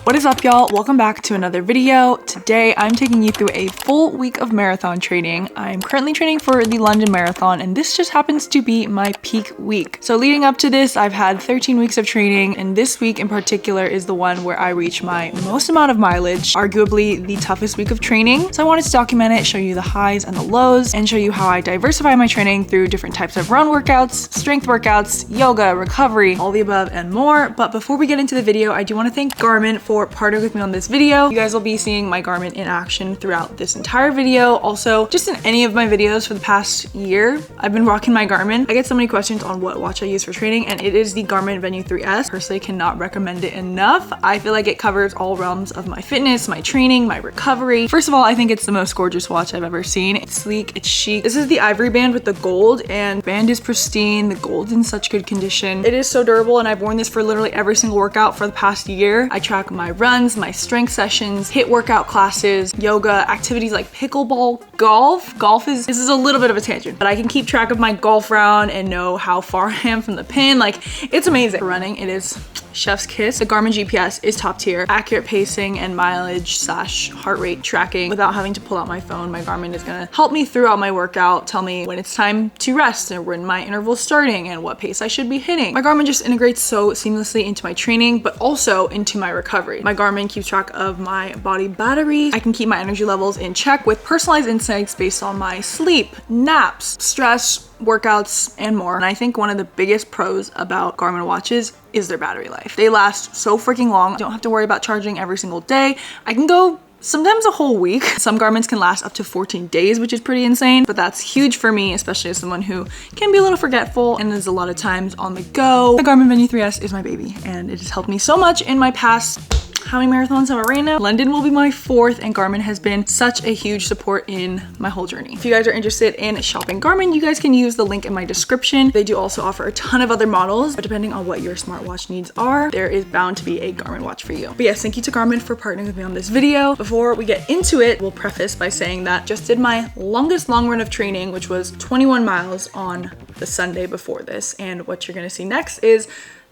What is up, y'all? Welcome back to another video. Today I'm taking you through a full week of marathon training. I'm currently training for the London Marathon, and this just happens to be my peak week. So leading up to this, I've had 13 weeks of training, and this week in particular is the one where I reach my most amount of mileage, arguably the toughest week of training. So I wanted to document it, show you the highs and the lows, and show you how I diversify my training through different types of run workouts, strength workouts, yoga, recovery, all the above and more. But before we get into the video, I do want to thank Garmin for partnering with me on this video. You guys will be seeing my Garmin in action throughout this entire video. Also, just in any of my videos for the past year, I've been rocking my Garmin. I get so many questions on what watch I use for training, and it is the Garmin Venue 3S. Personally, cannot recommend it enough. I feel like it covers all realms of my fitness, my training, my recovery. First of all, I think it's the most gorgeous watch I've ever seen. It's sleek, it's chic. This is the ivory band with the gold, and the band is pristine. The gold's in such good condition. It is so durable, and I've worn this for literally every single workout for the past year. I track my runs, my strength sessions, HIIT workout classes, yoga, activities like pickleball, golf. This is a little bit of a tangent, but I can keep track of my golf round and know how far I am from the pin. Like, it's amazing. For running, it is chef's kiss. The Garmin GPS is top tier. Accurate pacing and mileage / heart rate tracking without having to pull out my phone. My Garmin is gonna help me throughout my workout, tell me when it's time to rest and when my interval's starting and what pace I should be hitting. My Garmin just integrates so seamlessly into my training, but also into my recovery. My Garmin keeps track of my body battery. I can keep my energy levels in check with personalized insights based on my sleep, naps, stress, workouts, and more. And I think one of the biggest pros about Garmin watches is their battery life. They last so freaking long. I don't have to worry about charging every single day. I can go sometimes a whole week. Some Garmin's can last up to 14 days, which is pretty insane, but that's huge for me, especially as someone who can be a little forgetful and is a lot of times on the go. The Garmin Venue 3S is my baby, and it has helped me so much in my past. How many marathons have I ran now? London will be my 4th, and Garmin has been such a huge support in my whole journey. If you guys are interested in shopping Garmin, you guys can use the link in my description. They do also offer a ton of other models, but depending on what your smartwatch needs are, there is bound to be a Garmin watch for you. But yes, thank you to Garmin for partnering with me on this video. Before we get into it, we'll preface by saying that just did my longest long run of training, which was 21 miles on the Sunday before this. And what you're gonna see next is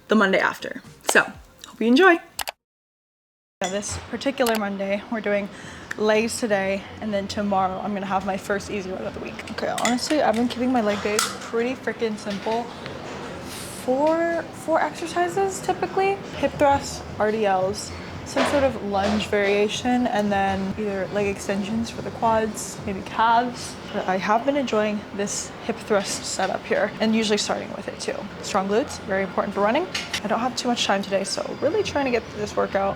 the Monday after. So, hope you enjoy. This particular Monday, we're doing legs today, and then tomorrow I'm gonna have my first easy run of the week. Okay, honestly, I've been keeping my leg days pretty freaking simple. Four exercises typically: hip thrusts, RDLs, some sort of lunge variation, and then either leg extensions for the quads, maybe calves. But I have been enjoying this hip thrust setup here, and usually starting with it too. Strong glutes, very important for running. I don't have too much time today, so really trying to get through this workout.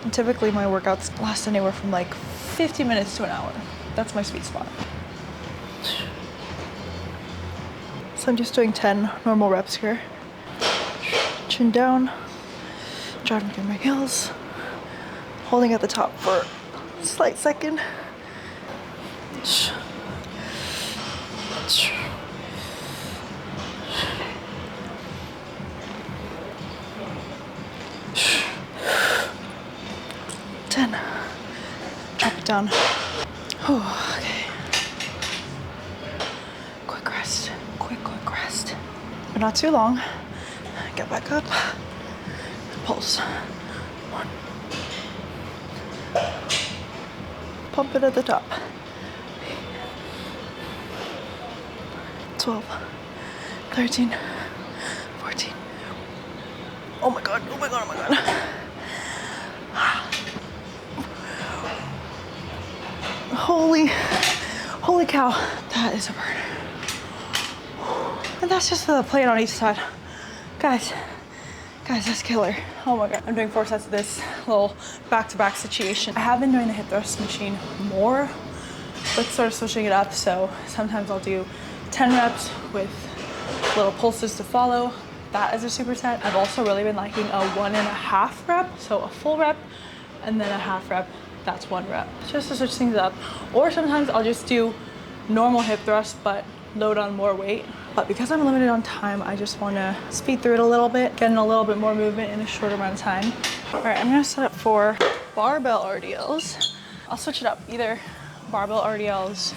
And typically my workouts last anywhere from like 50 minutes to an hour. That's my sweet spot. So I'm just doing 10 normal reps here. Chin down, driving through my heels, holding at the top for a slight second. Drop it down. Oh, okay. Quick rest. Quick rest. But not too long. Get back up. Pulse. 1. Pump it at the top. 12. 13. 14. Oh my god. Oh my god. Oh my god. Holy cow, that is a burn. And that's just the plate on each side. Guys, that's killer. Oh my god, I'm doing 4 sets of this little back-to-back situation. I have been doing the hip thrust machine more, but sort of switching it up. So sometimes I'll do 10 reps with little pulses to follow. That is a superset. I've also really been liking a 1.5 rep, so a full rep and then a half rep. That's 1 rep, just to switch things up. Or sometimes I'll just do normal hip thrust, but load on more weight. But because I'm limited on time, I just want to speed through it a little bit, getting a little bit more movement in a shorter amount of time. All right, I'm gonna set up for barbell RDLs. I'll switch it up, either barbell RDLs,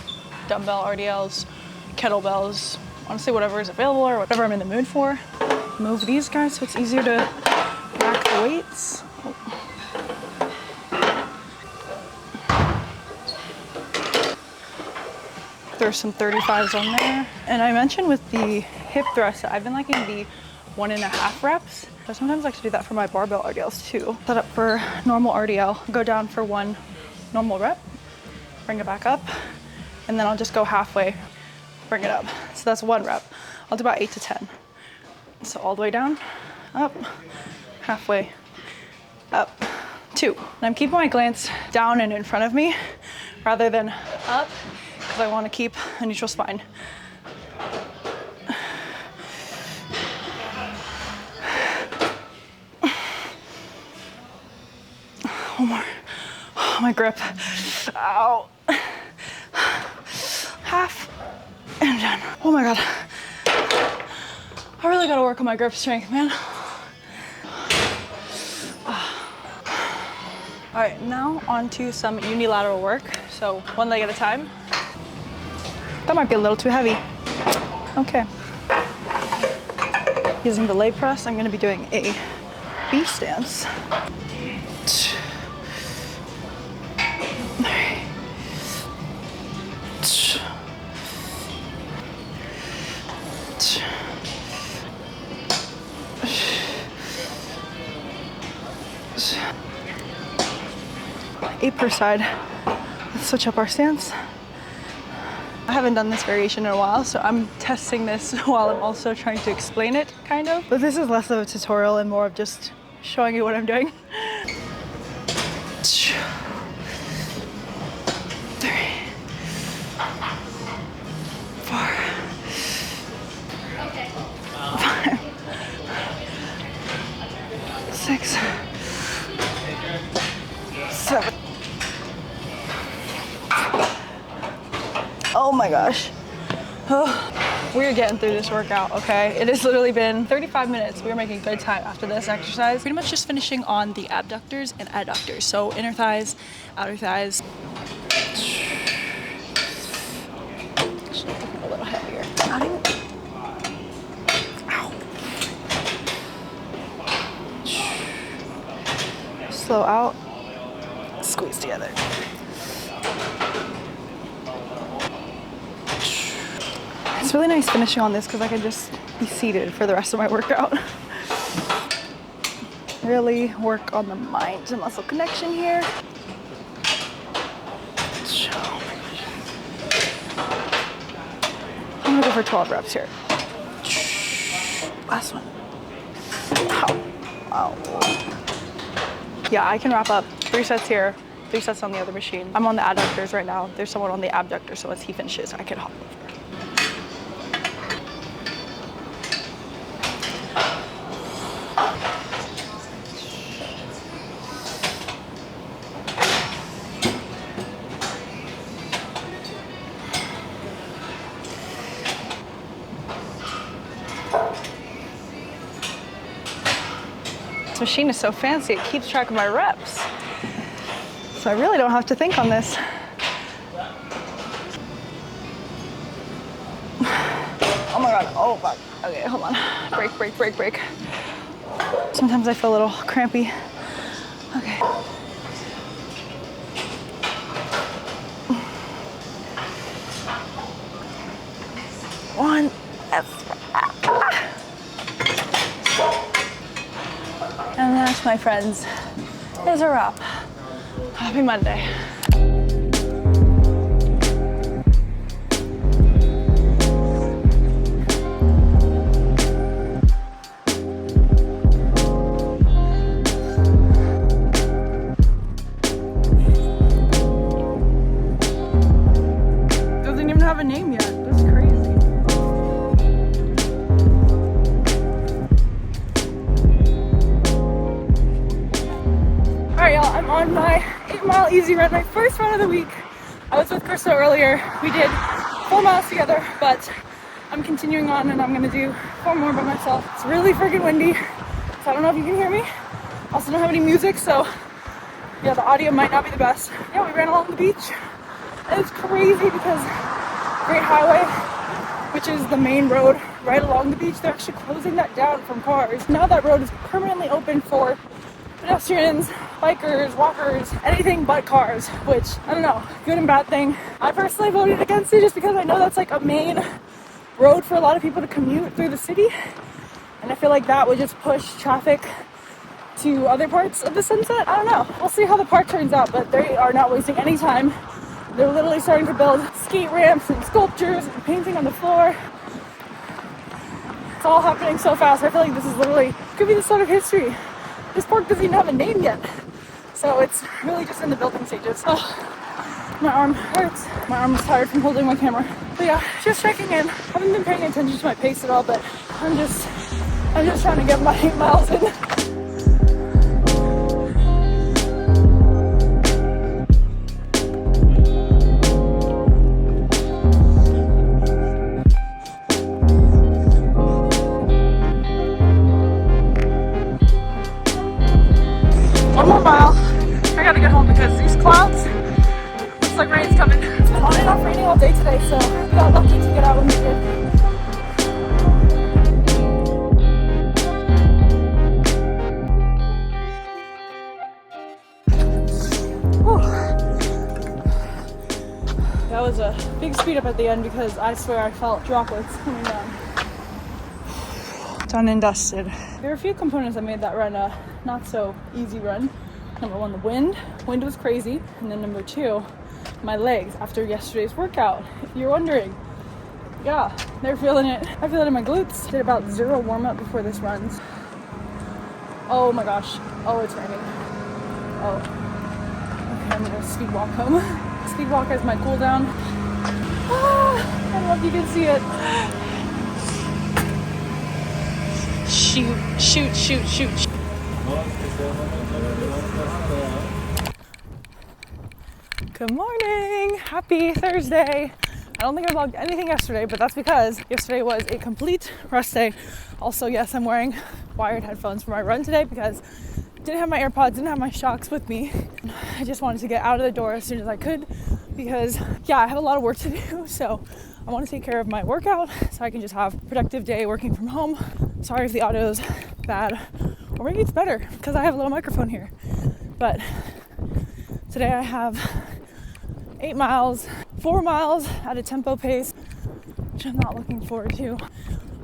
dumbbell RDLs, kettlebells, honestly whatever is available or whatever I'm in the mood for. Move these guys so it's easier to rack the weights. Oh. throw some 35s on there. And I mentioned with the hip thrust that I've been liking the 1.5 reps. I sometimes like to do that for my barbell RDLs too. Set up for normal RDL, go down for 1 normal rep, bring it back up, and then I'll just go halfway, bring it up. So that's 1 rep. I'll do about 8 to 10. So all the way down, up, halfway, up, 2. And I'm keeping my glance down and in front of me rather than up, because I want to keep a neutral spine. One more. Oh, my grip. Ow. Half and done. Oh my God. I really gotta work on my grip strength, man. All right, now on to some unilateral work. So 1 leg at a time. That might be a little too heavy. Okay. Using the leg press, I'm gonna be doing a B stance. Eight per side. Let's switch up our stance. I haven't done this variation in a while, so I'm testing this while I'm also trying to explain it, kind of. But this is less of a tutorial and more of just showing you what I'm doing. 3, 4, 5, 6, 7. Oh my gosh. Oh, we're getting through this workout, okay? It has literally been 35 minutes. We're making good time after this exercise. Pretty much just finishing on the abductors and adductors. So inner thighs, outer thighs. A little heavier. Ow. Slow out, squeeze together. It's really nice finishing on this because I can just be seated for the rest of my workout. Really work on the mind to muscle connection here. I'm gonna go for 12 reps here. Last one. Ow. Ow. Yeah, I can wrap up 3 sets here, 3 sets on the other machine. I'm on the adductors right now. There's someone on the abductor, so once he finishes, I can hop over. This machine is so fancy, it keeps track of my reps. So I really don't have to think on this. Oh my God, oh fuck. Okay, hold on. Break. Sometimes I feel a little crampy. Okay. One. And that, my friends, is a wrap. Happy Monday. Doesn't even have a name yet. That's crazy. Alright y'all, I'm on my 8-mile easy run, my first run of the week. I was with Krista earlier. We did 4 miles together, but I'm continuing on and I'm gonna do 4 more by myself. It's really freaking windy, so I don't know if you can hear me. Also don't have any music, so yeah, the audio might not be the best. Yeah, we ran along the beach. And it's crazy because Great Highway, which is the main road right along the beach, they're actually closing that down from cars. Now that road is permanently open for pedestrians, bikers, walkers, anything but cars, which, I don't know, good and bad thing. I personally voted against it just because I know that's like a main road for a lot of people to commute through the city. And I feel like that would just push traffic to other parts of the Sunset. I don't know. We'll see how the park turns out, but they are not wasting any time. They're literally starting to build skate ramps and sculptures and painting on the floor. It's all happening so fast. I feel like this is literally, could be the start of history. This park doesn't even have a name yet. So it's really just in the building stages. Oh, my arm hurts. My arm is tired from holding my camera. But yeah, just checking in. Haven't been paying attention to my pace at all, but I'm just trying to get my 8 miles in. One more mile. I gotta get home because these clouds, looks like rain's coming. It's been on and off raining all day today, so we got lucky to get out when we did. That was a big speed up at the end because I swear I felt droplets coming down. Done and dusted. There are a few components that made that run a not so easy run. Number one, the wind. Wind was crazy. And then number two, my legs after yesterday's workout. If you're wondering, yeah, they're feeling it. I feel it in my glutes. Did about 0 warm up before this runs. Oh my gosh. Oh, it's raining. Oh. Okay, I'm gonna speed walk home. Speed walk as my cool down. Ah, I don't know if you can see it. Shoot. Good morning. Happy Thursday. I don't think I vlogged anything yesterday, but that's because yesterday was a complete rest day. Also, yes, I'm wearing wired headphones for my run today because I didn't have my AirPods, didn't have my shocks with me. I just wanted to get out of the door as soon as I could because, yeah, I have a lot of work to do, so I want to take care of my workout so I can just have a productive day working from home. Sorry if the audio's bad, or maybe it's better because I have a little microphone here. But today I have 8 miles, 4 miles at a tempo pace, which I'm not looking forward to.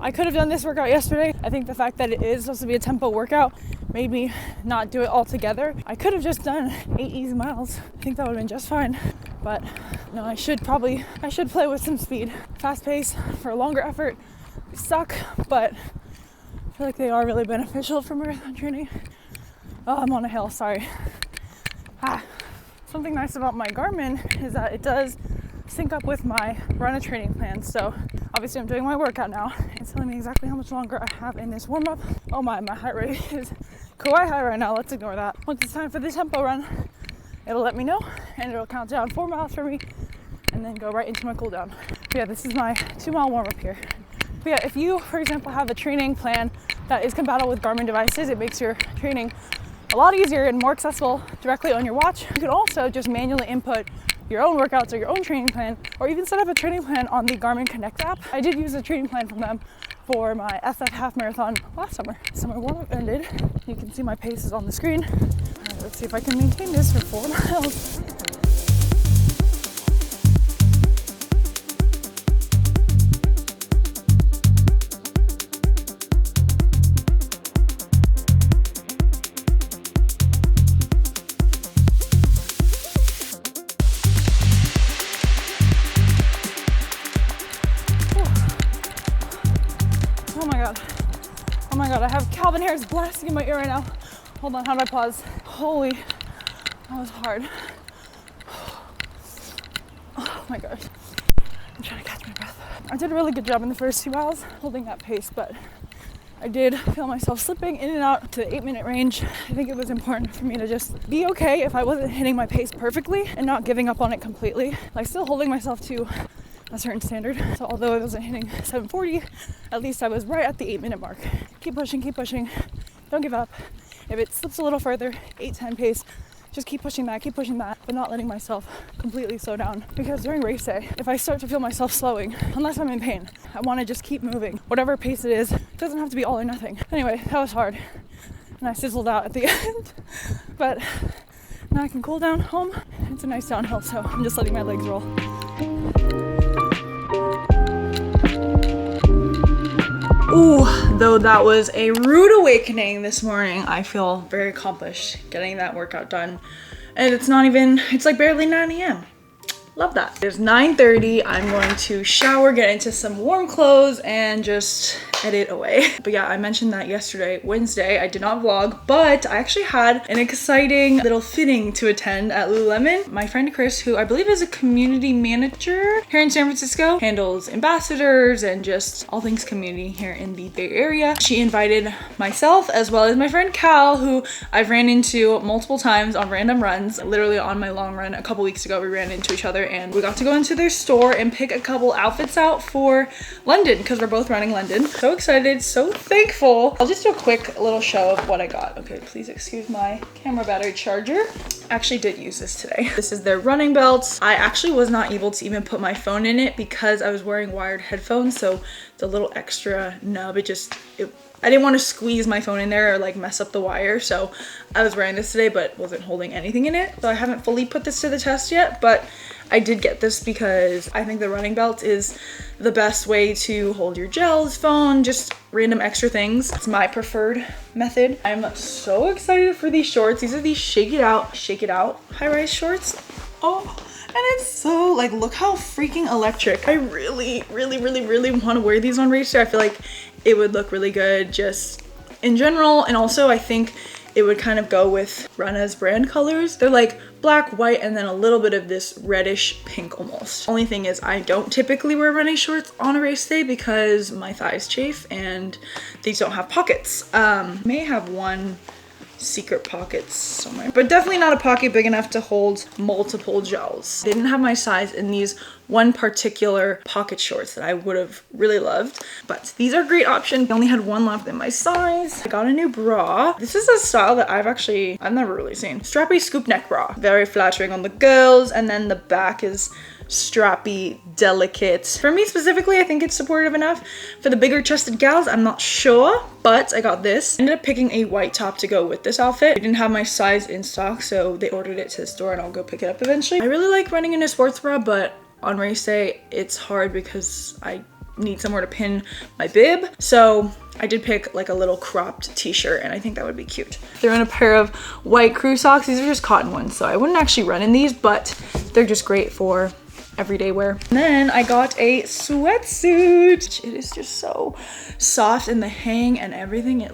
I could have done this workout yesterday. I think the fact that it is supposed to be a tempo workout made me not do it all together. I could have just done 8 easy miles. I think that would have been just fine. But no, I should play with some speed. Fast pace for a longer effort suck, but I feel like they are really beneficial for marathon training. Oh, I'm on a hill, sorry. Something nice about my Garmin is that it does sync up with my run training plan. So obviously I'm doing my workout now. It's telling me exactly how much longer I have in this warm up. Oh my heart rate is quite high right now. Let's ignore that. Once it's time for the tempo run, it'll let me know and it'll count down 4 miles for me and then go right into my cool down. But yeah, this is my 2 mile warm up here. But yeah, if you, for example, have a training plan that is compatible with Garmin devices, it makes your training a lot easier and more accessible directly on your watch. You can also just manually input your own workouts or your own training plan, or even set up a training plan on the Garmin Connect app. I did use a training plan from them for my SF half marathon last summer. So my warm-up ended. You can see my pace is on the screen. Let's see if I can maintain this for 4 miles. Oh my god, I have Calvin Harris blasting in my ear right now. Hold on, how do I pause? Holy, that was hard. Oh my gosh. I'm trying to catch my breath. I did a really good job in the first 2 miles holding that pace, but I did feel myself slipping in and out to the 8-minute range. I think it was important for me to just be okay if I wasn't hitting my pace perfectly and not giving up on it completely. Like still holding myself to a certain standard. So although I wasn't hitting 7:40, at least I was right at the 8-minute mark. Keep pushing. Don't give up. If it slips a little further, 8:10 pace, just keep pushing that, but not letting myself completely slow down. Because during race day, if I start to feel myself slowing, unless I'm in pain, I want to just keep moving. Whatever pace it is, it doesn't have to be all or nothing. Anyway, that was hard. and I sizzled out at the end. But now I can cool down home. It's a nice downhill, so I'm just letting my legs roll. Ooh, though that was a rude awakening this morning, I feel very accomplished getting that workout done. And it's like barely 9 a.m. Love that. It's 9:30. I'm going to shower, get into some warm clothes, and just edit away. But yeah, I mentioned that yesterday, Wednesday, I did not vlog, but I actually had an exciting little fitting to attend at Lululemon. My friend Chris, who I believe is a community manager here in San Francisco, handles ambassadors and just all things community here in the Bay Area. She invited myself as well as my friend Cal, who I've ran into multiple times on random runs. Literally on my long run a couple weeks ago, we ran into each other and we got to go into their store and pick a couple outfits out for London because we're both running London. So excited, so thankful. I'll just do a quick little show of what I got. Okay, please excuse my camera battery charger. I actually did use this today. This is their running belt. I actually was not able to even put my phone in it because I was wearing wired headphones, so the little extra nub, I didn't want to squeeze my phone in there or like mess up the wire, so I was wearing this today but wasn't holding anything in it. So I haven't fully put this to the test yet, but I did get this because I think the running belt is the best way to hold your gels, phone, just random extra things. It's my preferred method. I'm so excited for these shorts. These are these shake it out high-rise shorts. Oh, and it's so like, look how freaking electric. I really want to wear these on race day. I feel like it would look really good just in general, and also I think it would kind of go with Runna's brand colors. They're like black, white, and then a little bit of this reddish pink almost. Only thing is I don't typically wear running shorts on a race day because my thighs chafe and these don't have pockets. May have one secret pockets somewhere, but definitely not a pocket big enough to hold multiple gels. They didn't have my size in these one particular pocket shorts that I would have really loved, but these are a great option. I only had one left in my size. I got a new bra. This is a style that I've never really seen. Strappy scoop neck bra. Very flattering on the girls, and then the back is strappy, delicate. For me specifically, I think it's supportive enough. For the bigger chested gals, I'm not sure, but I got this. I ended up picking a white top to go with this outfit. I didn't have my size in stock, so they ordered it to the store and I'll go pick it up eventually. I really like running in a sports bra, but on race day, it's hard because I need somewhere to pin my bib. So I did pick like a little cropped t-shirt and I think that would be cute. They're in a pair of white crew socks. These are just cotton ones, so I wouldn't actually run in these, but they're just great for everyday wear. And then I got a sweatsuit. It is just so soft, and the hang and everything, it's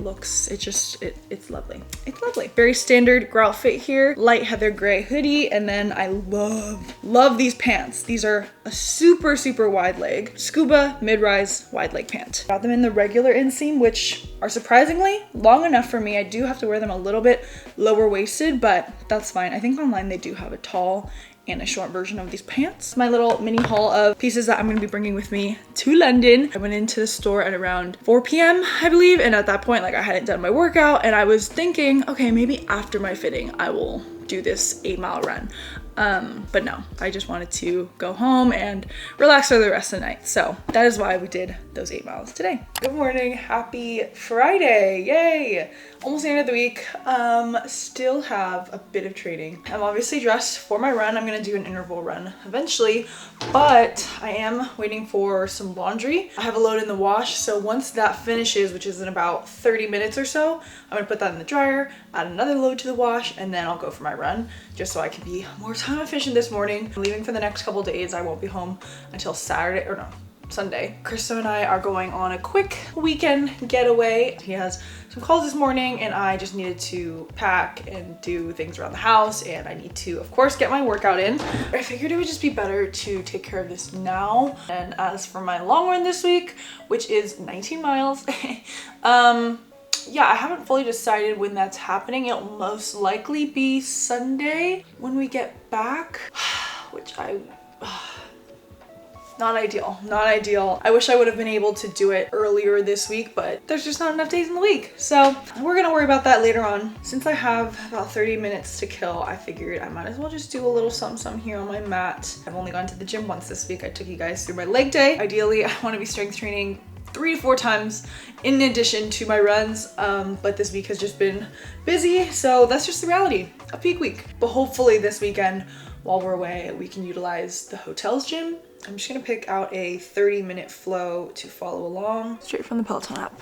lovely. It's lovely. Very standard girl outfit here. Light heather gray hoodie, and then I love these pants. These are a super wide leg scuba mid-rise wide leg pant. Got them in the regular inseam, which are surprisingly long enough for me. I do have to wear them a little bit lower waisted, but that's fine. I think online they do have a tall and a short version of these pants. My little mini haul of pieces that I'm gonna be bringing with me to London. I went into the store at around 4 p.m. I believe, and at that point, like, I hadn't done my workout, and I was thinking, okay, maybe after my fitting, I will do this 8-mile run. But no, I just wanted to go home and relax for the rest of the night. So that is why we did those 8 miles today. Good morning, happy Friday, yay! Almost the end of the week. Still have a bit of training. I'm obviously dressed for my run. I'm gonna do an interval run eventually, but I am waiting for some laundry. I have a load in the wash, so once that finishes, which is in about 30 minutes or so, I'm gonna put that in the dryer, add another load to the wash, and then I'll go for my run, just so I can be more time efficient this morning. I'm leaving for the next couple days. I won't be home until Sunday. Krisso and I are going on a quick weekend getaway. He has some calls this morning and I just needed to pack and do things around the house, and I need to, of course, get my workout in. I figured it would just be better to take care of this now. And as for my long run this week, which is 19 miles, yeah, I haven't fully decided when that's happening. It'll most likely be Sunday when we get back, which not ideal. I wish I would have been able to do it earlier this week, but there's just not enough days in the week. So we're gonna worry about that later on. Since I have about 30 minutes to kill, I figured I might as well just do a little something here on my mat. I've only gone to the gym once this week. I took you guys through my leg day. Ideally, I wanna be strength training 3 to 4 times in addition to my runs, but this week has just been busy, so that's just the reality of peak week. But hopefully this weekend while we're away we can utilize the hotel's gym. I'm just gonna pick out a 30-minute flow to follow along straight from the Peloton app.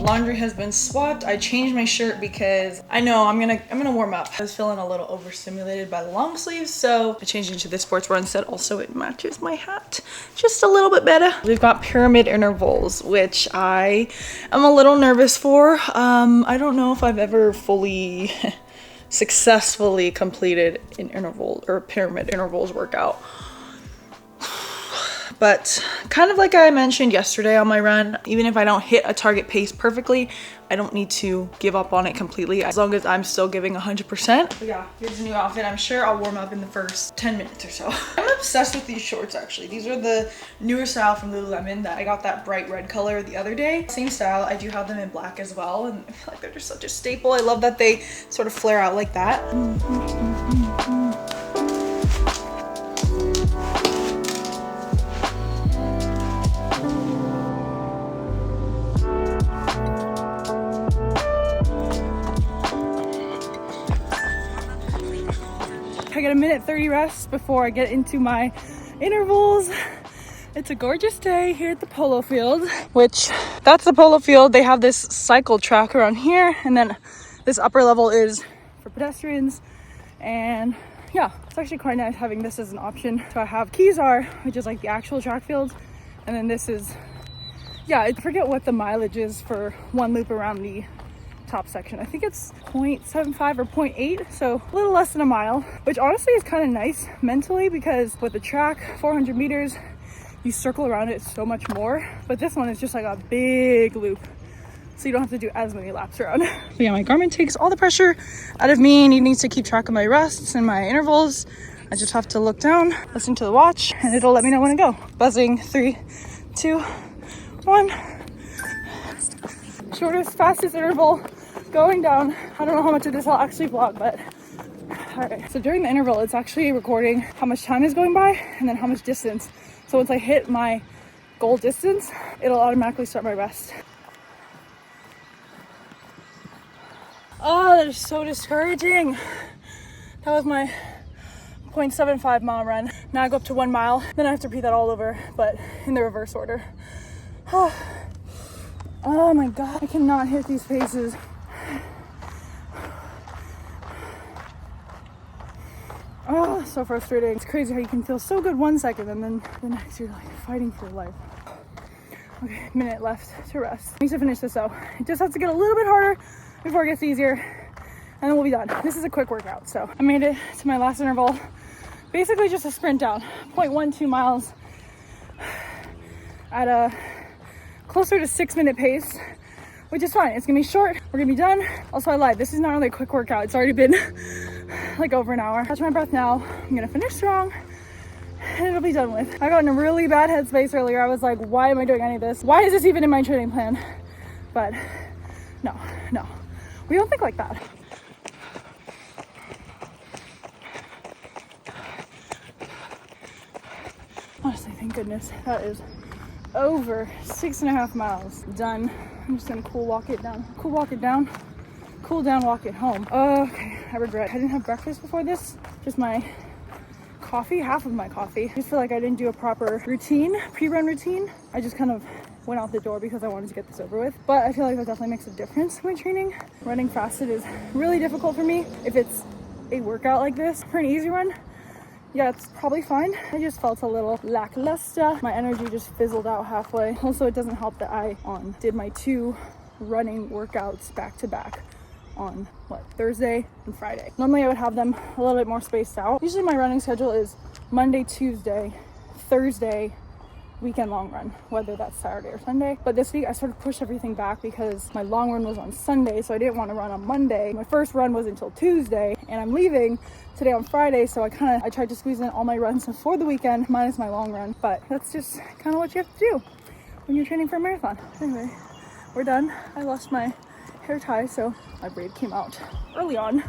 Laundry has been swapped. I changed my shirt because I know I'm gonna warm up. I was feeling a little overstimulated by the long sleeves, so I changed into this sports bra instead. Also, it matches my hat just a little bit better. We've got pyramid intervals, which I am a little nervous for. I don't know if I've ever fully successfully completed an interval or pyramid intervals workout. But kind of like I mentioned yesterday on my run, even if I don't hit a target pace perfectly, I don't need to give up on it completely as long as I'm still giving 100%. But yeah, here's a new outfit. I'm sure I'll warm up in the first 10 minutes or so. I'm obsessed with these shorts actually. These are the newer style from Lululemon that I got that bright red color the other day. Same style, I do have them in black as well, and I feel like they're just such a staple. I love that they sort of flare out like that. I got a minute 30 rest before I get into my intervals. It's a gorgeous day here at the polo field, which that's the polo field. They have this cycle track around here, and then this upper level is for pedestrians. And yeah, it's actually quite nice having this as an option. So I have Keysar, which is like the actual track field, and then this is, yeah, I forget what the mileage is for one loop around the top section. I think it's 0.75 or 0.8, so a little less than a mile, which honestly is kind of nice mentally because with the track, 400 meters, you circle around it so much more, but this one is just like a big loop, so you don't have to do as many laps around. So yeah, my Garmin takes all the pressure out of me needing to keep track of my rests and my intervals. I just have to look down, listen to the watch, and it'll let me know when to go. Buzzing, 3, 2, 1. Shortest, fastest interval going down. I don't know how much of this I'll actually vlog, but all right. So during the interval, it's actually recording how much time is going by and then how much distance. So once I hit my goal distance, it'll automatically start my rest. Oh, that is so discouraging. That was my 0.75 mile run. Now I go up to 1 mile, then I have to repeat that all over, but in the reverse order. Oh my God, I cannot hit these paces. Oh, so frustrating. It's crazy how you can feel so good 1 second and then the next you're like fighting for your life. Okay, minute left to rest. I need to finish this though. It just has to get a little bit harder before it gets easier, and then we'll be done. This is a quick workout, so I made it to my last interval. Basically just a sprint down, 0.12 miles at a closer to 6-minute pace, which is fine. It's gonna be short, we're gonna be done. Also, I lied, this is not really a quick workout. It's already been like over an hour. Catch my breath now. I'm gonna finish strong and it'll be done with. I got in a really bad headspace earlier. I was like, why am I doing any of this? Why is this even in my training plan? But no, we don't think like that. Honestly, thank goodness that is over 6.5 miles done. I'm just gonna cool walk it down, cool down, walk it home. Okay, I regret I didn't have breakfast before this. Just my coffee, half of my coffee. I just feel like I didn't do a proper routine, pre-run routine. I just kind of went out the door because I wanted to get this over with. But I feel like that definitely makes a difference in my training. Running fasted is really difficult for me. If it's a workout like this, for an easy run, yeah, it's probably fine. I just felt a little lackluster. My energy just fizzled out halfway. Also, it doesn't help that I did my 2 running workouts back to back on Thursday and Friday. Normally I would have them a little bit more spaced out. Usually my running schedule is Monday, Tuesday, Thursday, weekend long run, whether that's Saturday or Sunday. But this week I sort of pushed everything back because my long run was on Sunday, so I didn't want to run on Monday. My first run was until Tuesday, and I'm leaving today on Friday, so I tried to squeeze in all my runs for the weekend minus my long run. But that's just kind of what you have to do when you're training for a marathon. Anyway, we're done. I lost my hair tie, so my braid came out early on.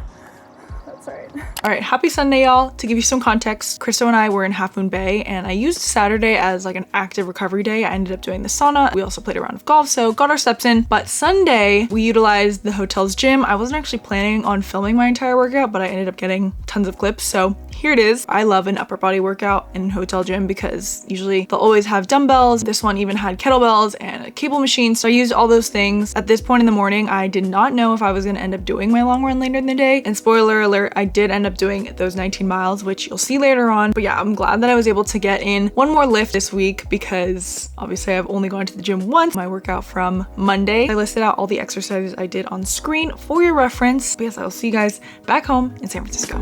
That's all right. All right, happy Sunday, y'all. To give you some context, Christo and I were in Half Moon Bay, and I used Saturday as like an active recovery day. I ended up doing the sauna. We also played a round of golf, so got our steps in. But Sunday, we utilized the hotel's gym. I wasn't actually planning on filming my entire workout, but I ended up getting tons of clips, so here it is. I love an upper body workout in a hotel gym because usually they'll always have dumbbells. This one even had kettlebells and a cable machine, so I used all those things. At this point in the morning, I did not know if I was gonna end up doing my long run later in the day, and spoiler alert, I did end up doing those 19 miles, which you'll see later on. But yeah, I'm glad that I was able to get in one more lift this week because obviously I've only gone to the gym once. My workout from Monday, I listed out all the exercises I did on screen for your reference. But yes, I will see you guys back home in San Francisco.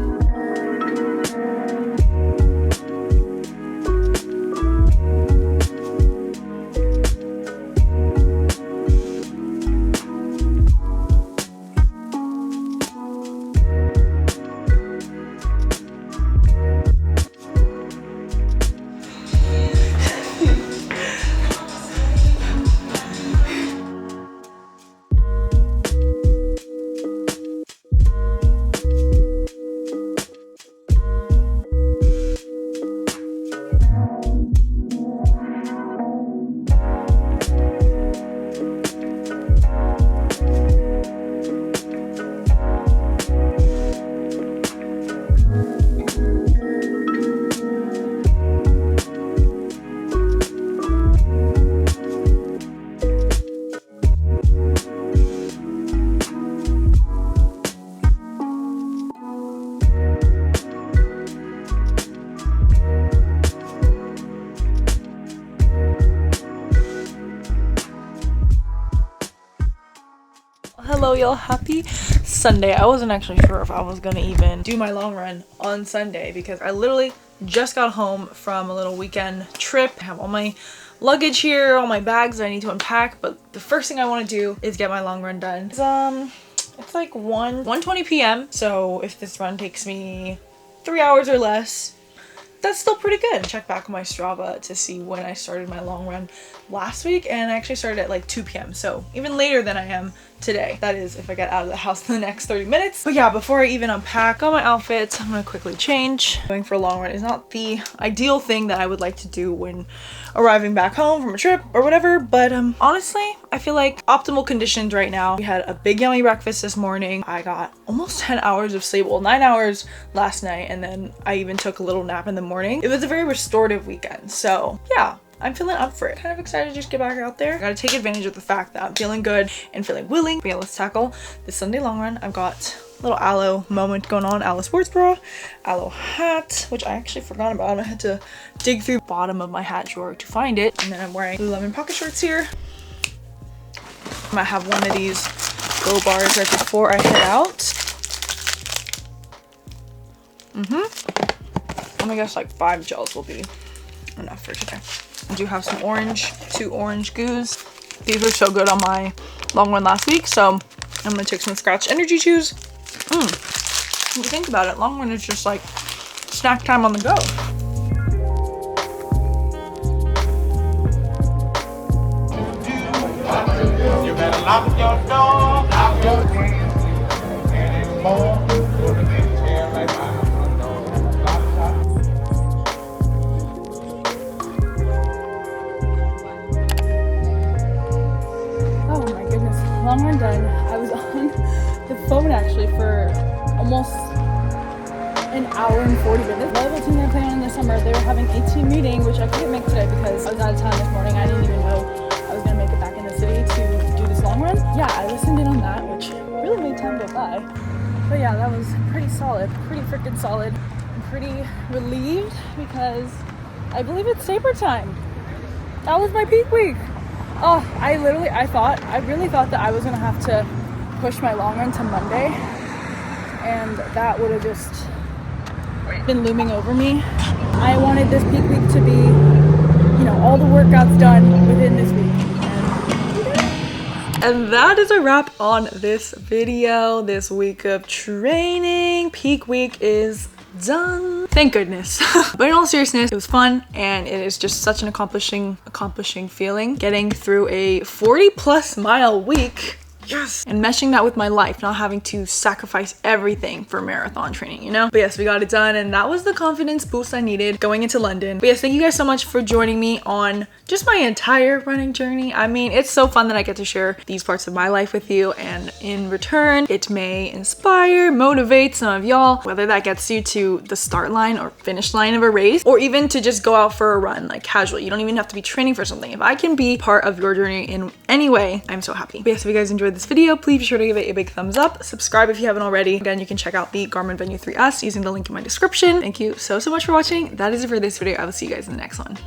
Hello y'all, happy Sunday. I wasn't actually sure if I was gonna even do my long run on Sunday because I literally just got home from a little weekend trip. I have all my luggage here, all my bags that I need to unpack, but the first thing I want to do is get my long run done. It's like 1:20 p.m. so if this run takes me 3 hours or less, that's still pretty good. Check back on my Strava to see when I started my long run last week, and I actually started at like 2 p.m. so even later than I am today. That is if I get out of the house in the next 30 minutes. But yeah, before I even unpack all my outfits, I'm gonna quickly change. Going for a long run is not the ideal thing that I would like to do when arriving back home from a trip or whatever, but honestly, I feel like optimal conditions right now. We had a big yummy breakfast this morning. I got almost 10 hours of sleep, well 9 hours last night, and then I even took a little nap in the morning. It was a very restorative weekend, so yeah, I'm feeling up for it. Kind of excited to just get back out there. Gotta take advantage of the fact that I'm feeling good and feeling willing. But yeah, let's tackle this Sunday long run. I've got a little aloe moment going on. Aloe sports bra, aloe hat, which I actually forgot about. I had to dig through the bottom of my hat drawer to find it. And then I'm wearing Lululemon pocket shorts here. I might have one of these Go bars right before I head out. I guess like 5 gels will be enough for today. I do have some orange, 2 orange goos. These were so good on my long run last week, so I'm gonna take some Scratch Energy Chews. When you think about it, long run is just like snack time on the go. You better lock your door, lock your window, and it's more for the next year like I long run done. I was on the phone actually for almost an hour and 40 minutes. The volleyball team they're playing in the summer, they were having a team meeting, which I couldn't make today because I was out of town this morning. I didn't even know I was gonna yeah, I listened in on that, which really made time go by. But yeah, that was pretty solid, pretty freaking solid. I'm pretty relieved because I believe it's taper time. That was my peak week. Oh, I really thought that I was gonna have to push my long run to Monday, and that would have just been looming over me. I wanted this peak week to be, you know, all the workouts done within this week. And that is a wrap on this video. This week of training, peak week is done. Thank goodness. But in all seriousness, it was fun, and it is just such an accomplishing feeling getting through a 40+ mile week. Yes. And meshing that with my life, not having to sacrifice everything for marathon training, you know? But yes, we got it done, and that was the confidence boost I needed going into London. But yes, thank you guys so much for joining me on just my entire running journey. I mean, it's so fun that I get to share these parts of my life with you, and in return, it may inspire, motivate some of y'all, whether that gets you to the start line or finish line of a race, or even to just go out for a run, like casually. You don't even have to be training for something. If I can be part of your journey in any way, I'm so happy. But yes, if you guys enjoyed this video, please be sure to give it a big thumbs up. Subscribe if you haven't already. Again, you can check out the Garmin Venue 3S using the link in my description. Thank you so much for watching. That is it for this video. I will see you guys in the next one.